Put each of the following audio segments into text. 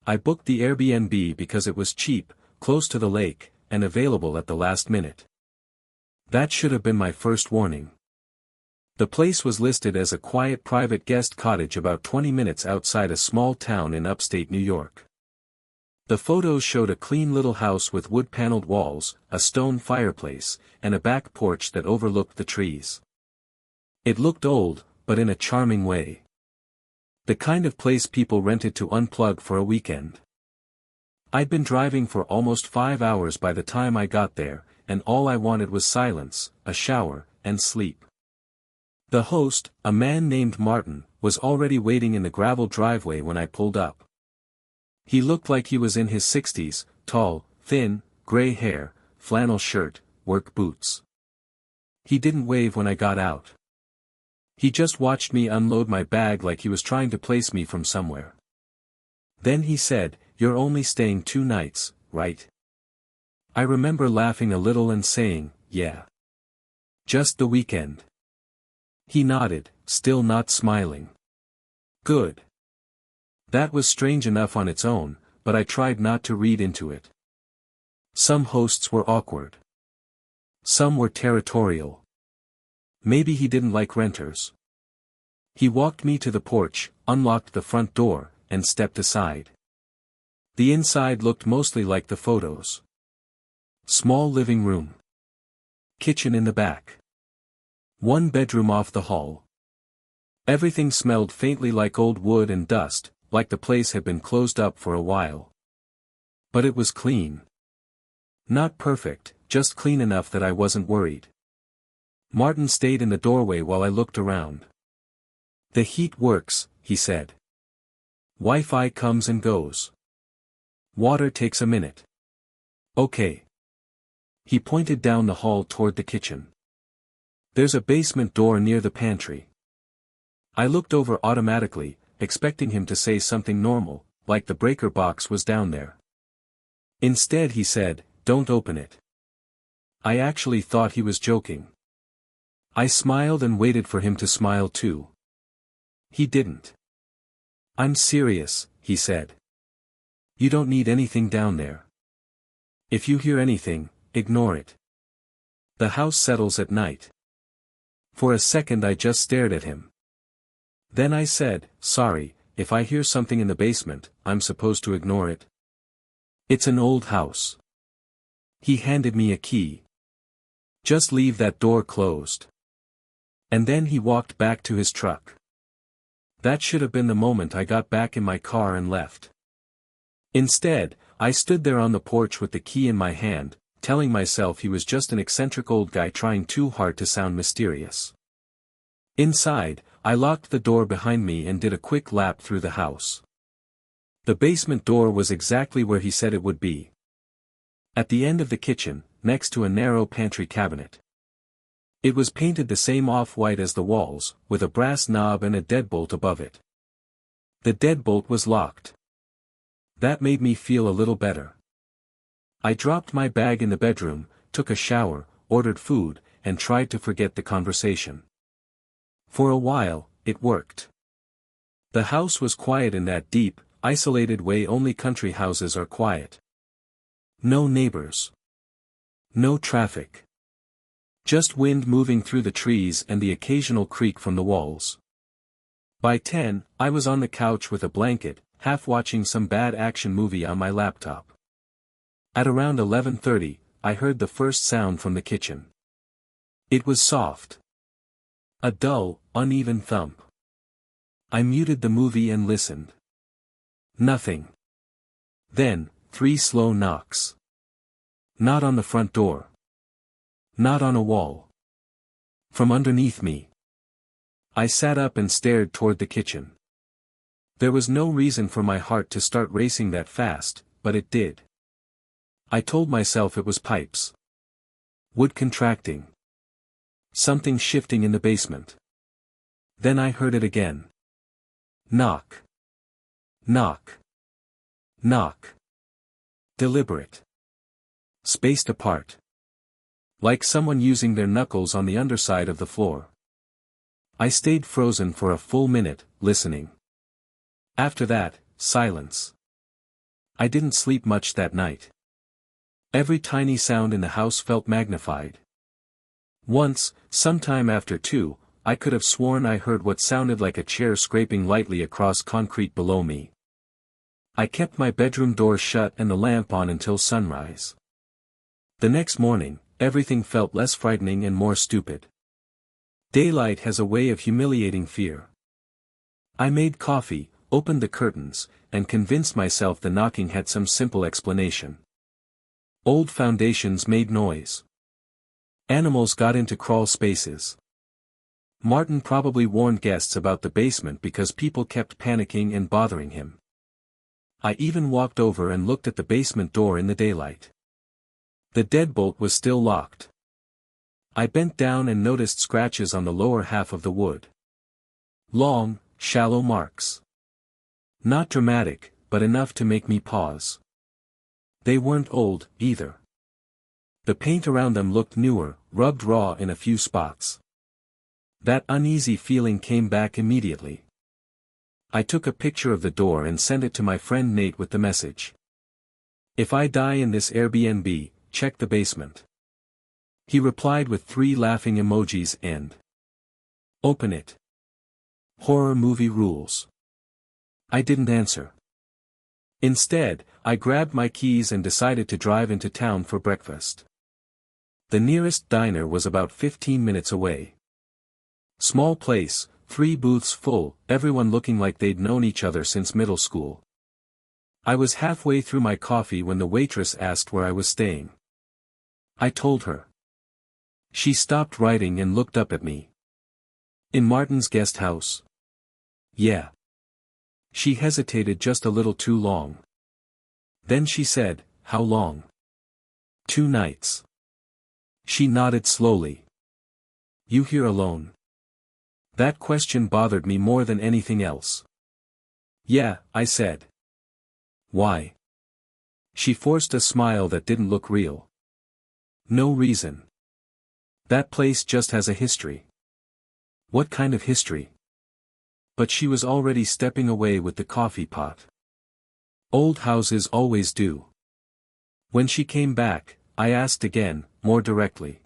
I booked the Airbnb because it was cheap, close to the lake, and available at the last minute. That should have been my first warning. The place was listed as a quiet private guest cottage about 20 minutes outside a small town in upstate New York. The photos showed a clean little house with wood-paneled walls, a stone fireplace, and a back porch that overlooked the trees. It looked old, but in a charming way. The kind of place people rented to unplug for a weekend. I'd been driving for almost 5 hours by the time I got there, and all I wanted was silence, a shower, and sleep. The host, a man named Martin, was already waiting in the gravel driveway when I pulled up. He looked like he was in his 60s, tall, thin, gray hair, flannel shirt, work boots. He didn't wave when I got out. He just watched me unload my bag like he was trying to place me from somewhere. Then he said, "You're only staying 2 nights, right?" I remember laughing a little and saying, "Yeah. Just the weekend." He nodded, still not smiling. "Good." That was strange enough on its own, but I tried not to read into it. Some hosts were awkward. Some were territorial. Maybe he didn't like renters. He walked me to the porch, unlocked the front door, and stepped aside. The inside looked mostly like the photos. Small living room. Kitchen in the back. 1 bedroom off the hall. Everything smelled faintly like old wood and dust, like the place had been closed up for a while. But it was clean. Not perfect, just clean enough that I wasn't worried. Martin stayed in the doorway while I looked around. "The heat works," he said. "Wi-Fi comes and goes. Water takes a minute. Okay." He pointed down the hall toward the kitchen. "There's a basement door near the pantry." I looked over automatically, expecting him to say something normal, like the breaker box was down there. Instead he said, "Don't open it." I actually thought he was joking. I smiled and waited for him to smile too. He didn't. "I'm serious," he said. "You don't need anything down there. If you hear anything, ignore it. The house settles at night." For a second I just stared at him. Then I said, "Sorry, if I hear something in the basement, I'm supposed to ignore it?" "It's an old house." He handed me a key. "Just leave that door closed." And then he walked back to his truck. That should have been the moment I got back in my car and left. Instead, I stood there on the porch with the key in my hand, telling myself he was just an eccentric old guy trying too hard to sound mysterious. Inside, I locked the door behind me and did a quick lap through the house. The basement door was exactly where he said it would be. At the end of the kitchen, next to a narrow pantry cabinet. It was painted the same off-white as the walls, with a brass knob and a deadbolt above it. The deadbolt was locked. That made me feel a little better. I dropped my bag in the bedroom, took a shower, ordered food, and tried to forget the conversation. For a while, it worked. The house was quiet in that deep, isolated way only country houses are quiet. No neighbors. No traffic. Just wind moving through the trees and the occasional creak from the walls. By 10, I was on the couch with a blanket, half watching some bad action movie on my laptop. At around 11:30, I heard the first sound from the kitchen. It was soft. A dull, uneven thump. I muted the movie and listened. Nothing. Then, 3 slow knocks. Not on the front door. Not on a wall. From underneath me. I sat up and stared toward the kitchen. There was no reason for my heart to start racing that fast, but it did. I told myself it was pipes. Wood contracting. Something shifting in the basement. Then I heard it again. Knock. Knock. Knock. Deliberate. Spaced apart. Like someone using their knuckles on the underside of the floor. I stayed frozen for a full minute, listening. After that, silence. I didn't sleep much that night. Every tiny sound in the house felt magnified. Once, sometime after 2, I could have sworn I heard what sounded like a chair scraping lightly across concrete below me. I kept my bedroom door shut and the lamp on until sunrise. The next morning, everything felt less frightening and more stupid. Daylight has a way of humiliating fear. I made coffee, opened the curtains, and convinced myself the knocking had some simple explanation. Old foundations made noise. Animals got into crawl spaces. Martin probably warned guests about the basement because people kept panicking and bothering him. I even walked over and looked at the basement door in the daylight. The deadbolt was still locked. I bent down and noticed scratches on the lower half of the wood. Long, shallow marks. Not dramatic, but enough to make me pause. They weren't old, either. The paint around them looked newer, rubbed raw in a few spots. That uneasy feeling came back immediately. I took a picture of the door and sent it to my friend Nate with the message. "If I die in this Airbnb, check the basement." He replied with 3 laughing emojis and "Open it. Horror movie rules." I didn't answer. Instead, I grabbed my keys and decided to drive into town for breakfast. The nearest diner was about 15 minutes away. Small place, 3 booths full, everyone looking like they'd known each other since middle school. I was halfway through my coffee when the waitress asked where I was staying. I told her. She stopped writing and looked up at me. "In Martin's guest house?" "Yeah." She hesitated just a little too long. Then she said, "How long?" "2 nights." She nodded slowly. "You here alone?" That question bothered me more than anything else. "Yeah," I said. "Why?" She forced a smile that didn't look real. "No reason. That place just has a history." "What kind of history?" But she was already stepping away with the coffee pot. "Old houses always do." When she came back, I asked again, more directly.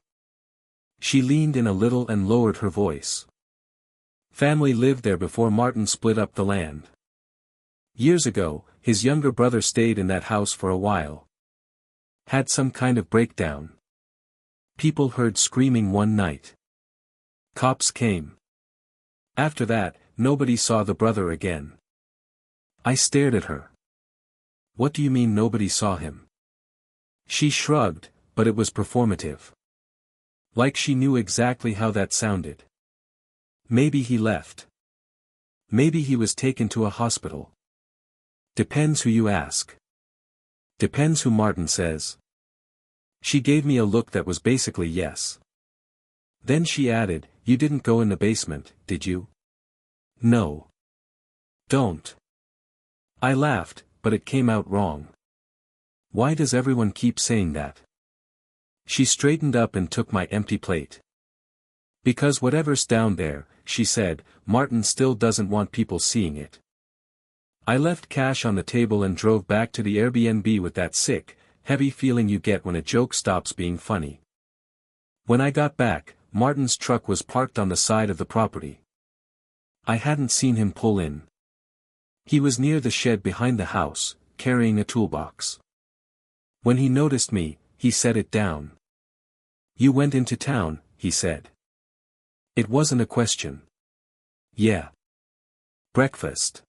She leaned in a little and lowered her voice. "Family lived there before Martin split up the land. Years ago, his younger brother stayed in that house for a while. Had some kind of breakdown. People heard screaming one night. Cops came. After that, nobody saw the brother again." I stared at her. "What do you mean nobody saw him?" She shrugged, but it was performative. Like she knew exactly how that sounded. "Maybe he left. Maybe he was taken to a hospital. Depends who you ask. Depends who Martin says." She gave me a look that was basically yes. Then she added, "You didn't go in the basement, did you?" "No. Don't." I laughed, but it came out wrong. Why does everyone keep saying that? She straightened up and took my empty plate. "Because whatever's down there," she said, "Martin still doesn't want people seeing it." I left cash on the table and drove back to the Airbnb with that sick, heavy feeling you get when a joke stops being funny. When I got back, Martin's truck was parked on the side of the property. I hadn't seen him pull in. He was near the shed behind the house, carrying a toolbox. When he noticed me, he set it down. "You went into town," he said. It wasn't a question. "Yeah. Breakfast."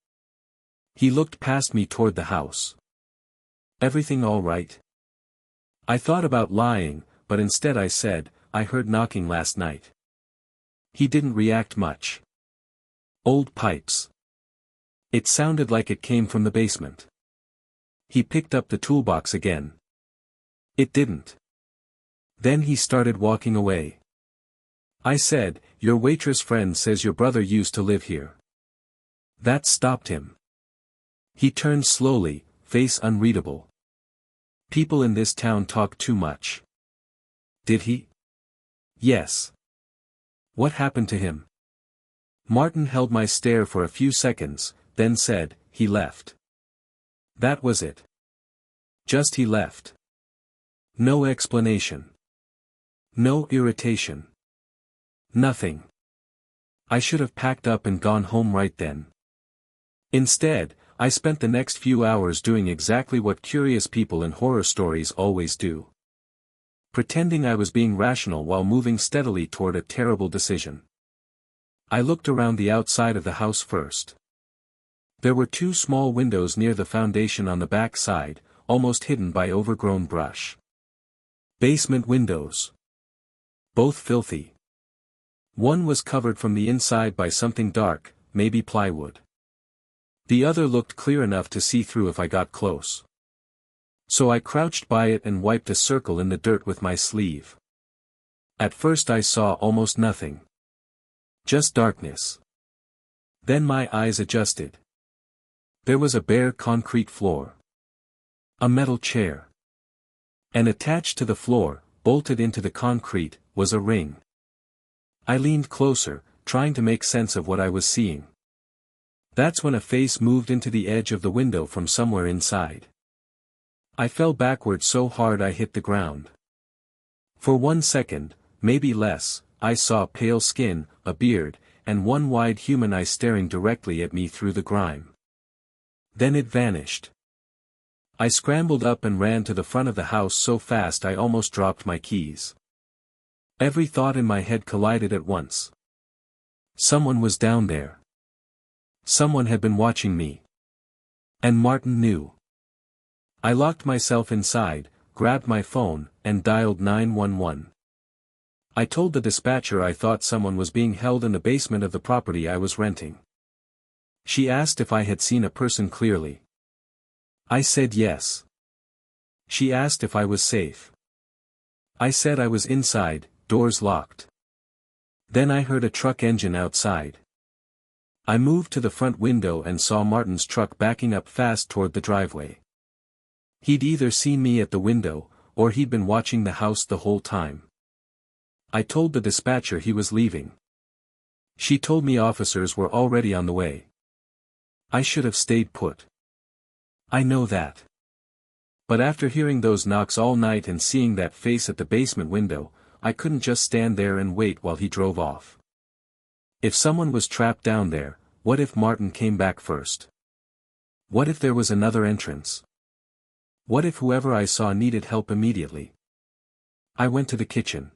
He looked past me toward the house. "Everything all right?" I thought about lying, but instead I said, "I heard knocking last night." He didn't react much. "Old pipes." It sounded like it came from the basement. He picked up the toolbox again. It didn't. Then he started walking away. I said, "Your waitress friend says your brother used to live here." That stopped him. He turned slowly, face unreadable. "People in this town talk too much." Did he? Yes. What happened to him? Martin held my stare for a few seconds, then said, "He left." That was it. Just he left. No explanation. No irritation. Nothing. I should have packed up and gone home right then. Instead, I spent the next few hours doing exactly what curious people in horror stories always do. Pretending I was being rational while moving steadily toward a terrible decision. I looked around the outside of the house first. There were 2 small windows near the foundation on the back side, almost hidden by overgrown brush. Basement windows. Both filthy. One was covered from the inside by something dark, maybe plywood. The other looked clear enough to see through if I got close. So I crouched by it and wiped a circle in the dirt with my sleeve. At first I saw almost nothing. Just darkness. Then my eyes adjusted. There was a bare concrete floor. A metal chair. And attached to the floor, bolted into the concrete, was a ring. I leaned closer, trying to make sense of what I was seeing. That's when a face moved into the edge of the window from somewhere inside. I fell backward so hard I hit the ground. For 1 second, maybe less, I saw pale skin, a beard, and one wide human eye staring directly at me through the grime. Then it vanished. I scrambled up and ran to the front of the house so fast I almost dropped my keys. Every thought in my head collided at once. Someone was down there. Someone had been watching me. And Martin knew. I locked myself inside, grabbed my phone, and dialed 911. I told the dispatcher I thought someone was being held in the basement of the property I was renting. She asked if I had seen a person clearly. I said yes. She asked if I was safe. I said I was inside, doors locked. Then I heard a truck engine outside. I moved to the front window and saw Martin's truck backing up fast toward the driveway. He'd either seen me at the window, or he'd been watching the house the whole time. I told the dispatcher he was leaving. She told me officers were already on the way. I should have stayed put. I know that. But after hearing those knocks all night and seeing that face at the basement window, I couldn't just stand there and wait while he drove off. If someone was trapped down there, what if Martin came back first? What if there was another entrance? What if whoever I saw needed help immediately? I went to the kitchen.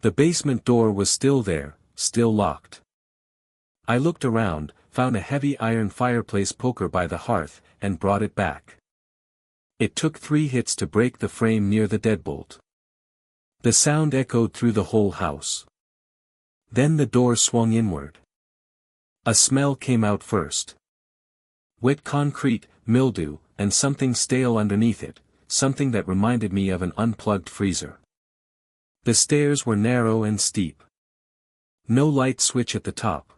The basement door was still there, still locked. I looked around, found a heavy iron fireplace poker by the hearth, and brought it back. It took 3 hits to break the frame near the deadbolt. The sound echoed through the whole house. Then the door swung inward. A smell came out first. Wet concrete, mildew, and something stale underneath it, something that reminded me of an unplugged freezer. The stairs were narrow and steep. No light switch at the top.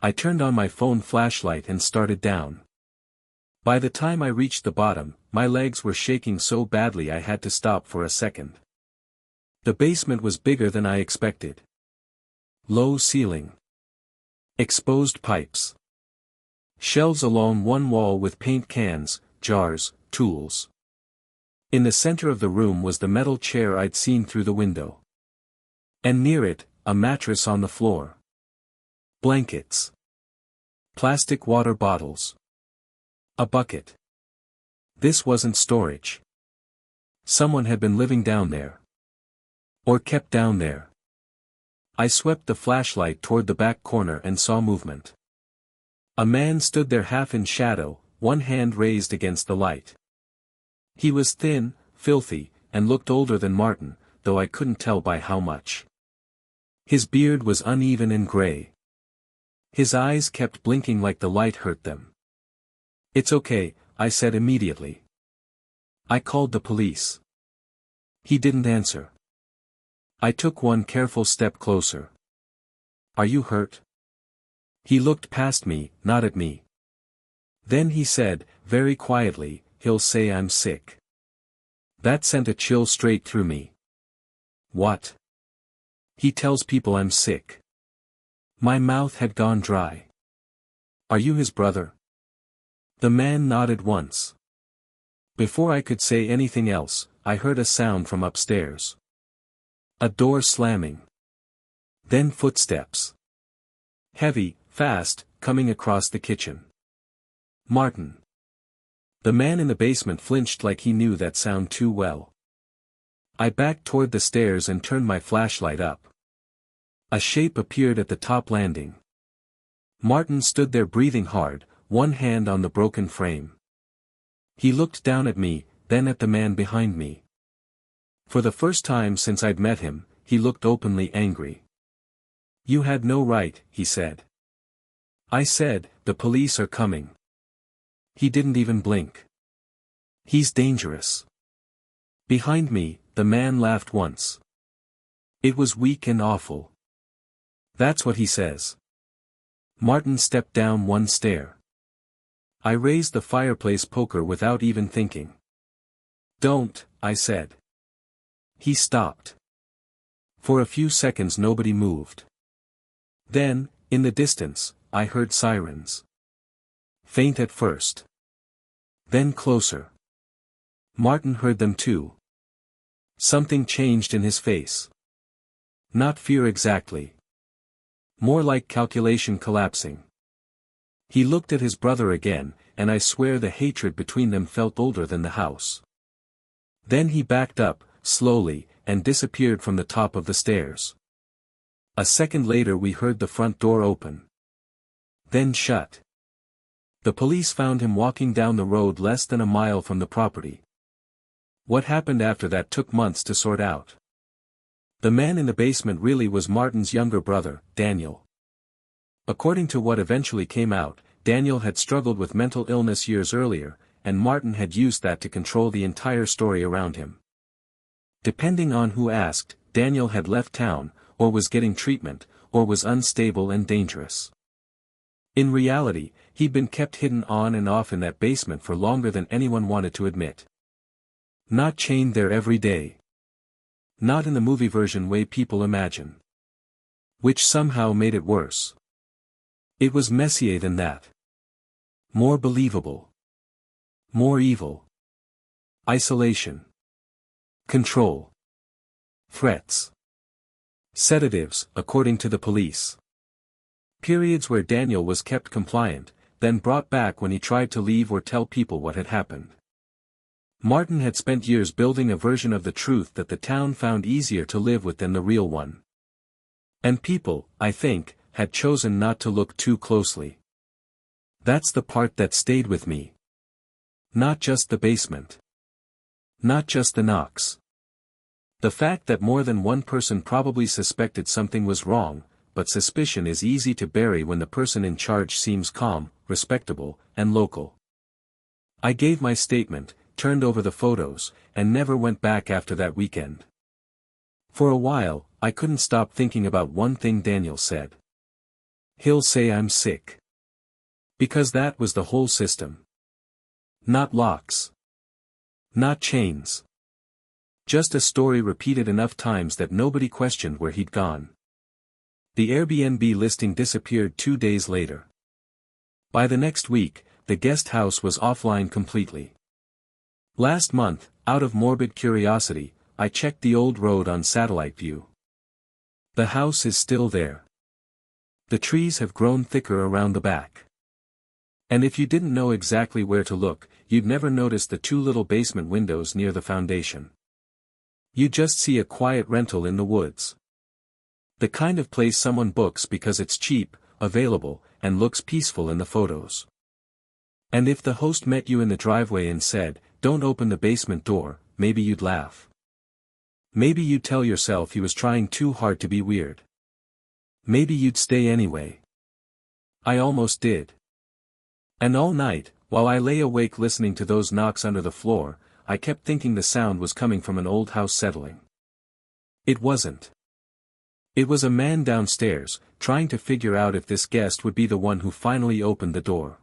I turned on my phone flashlight and started down. By the time I reached the bottom, my legs were shaking so badly I had to stop for a second. The basement was bigger than I expected. Low ceiling. Exposed pipes. Shelves along one wall with paint cans, jars, tools. In the center of the room was the metal chair I'd seen through the window. And near it, a mattress on the floor. Blankets. Plastic water bottles. A bucket. This wasn't storage. Someone had been living down there. Or kept down there. I swept the flashlight toward the back corner and saw movement. A man stood there half in shadow, one hand raised against the light. He was thin, filthy, and looked older than Martin, though I couldn't tell by how much. His beard was uneven and gray. His eyes kept blinking like the light hurt them. "It's okay," I said immediately. I called the police. He didn't answer. I took one careful step closer. "Are you hurt?" He looked past me, not at me. Then he said, very quietly, "He'll say I'm sick." That sent a chill straight through me. What? He tells people I'm sick. My mouth had gone dry. "Are you his brother?" The man nodded once. Before I could say anything else, I heard a sound from upstairs. A door slamming. Then footsteps. Heavy, fast, coming across the kitchen. Martin. The man in the basement flinched like he knew that sound too well. I backed toward the stairs and turned my flashlight up. A shape appeared at the top landing. Martin stood there breathing hard, one hand on the broken frame. He looked down at me, then at the man behind me. For the first time since I'd met him, he looked openly angry. "You had no right," he said. I said, "The police are coming." He didn't even blink. "He's dangerous." Behind me, the man laughed once. It was weak and awful. "That's what he says." Martin stepped down one stair. I raised the fireplace poker without even thinking. "Don't," I said. He stopped. For a few seconds nobody moved. Then, in the distance, I heard sirens. Faint at first. Then closer. Martin heard them too. Something changed in his face. Not fear exactly. More like calculation collapsing. He looked at his brother again, and I swear the hatred between them felt older than the house. Then he backed up, slowly, and disappeared from the top of the stairs. A second later we heard the front door open. Then shut. The police found him walking down the road less than a mile from the property. What happened after that took months to sort out. The man in the basement really was Martin's younger brother, Daniel. According to what eventually came out, Daniel had struggled with mental illness years earlier, and Martin had used that to control the entire story around him. Depending on who asked, Daniel had left town, or was getting treatment, or was unstable and dangerous. In reality, he'd been kept hidden on and off in that basement for longer than anyone wanted to admit. Not chained there every day. Not in the movie version way people imagine. Which somehow made it worse. It was messier than that. More believable. More evil. Isolation. Control. Threats. Sedatives, according to the police. Periods where Daniel was kept compliant, then brought back when he tried to leave or tell people what had happened. Martin had spent years building a version of the truth that the town found easier to live with than the real one. And people, I think, had chosen not to look too closely. That's the part that stayed with me. Not just the basement. Not just the knocks. The fact that more than one person probably suspected something was wrong, but suspicion is easy to bury when the person in charge seems calm, respectable, and local. I gave my statement, turned over the photos, and never went back after that weekend. For a while, I couldn't stop thinking about one thing Daniel said. "He'll say I'm sick." Because that was the whole system. Not locks. Not chains. Just a story repeated enough times that nobody questioned where he'd gone. The Airbnb listing disappeared 2 days later. By the next week, the guest house was offline completely. Last month, out of morbid curiosity, I checked the old road on satellite view. The house is still there. The trees have grown thicker around the back. And if you didn't know exactly where to look, you'd never notice the 2 little basement windows near the foundation. You just see a quiet rental in the woods. The kind of place someone books because it's cheap, available, and looks peaceful in the photos. And if the host met you in the driveway and said, "Don't open the basement door," maybe you'd laugh. Maybe you'd tell yourself he was trying too hard to be weird. Maybe you'd stay anyway. I almost did. And all night, while I lay awake listening to those knocks under the floor, I kept thinking the sound was coming from an old house settling. It wasn't. It was a man downstairs, trying to figure out if this guest would be the one who finally opened the door.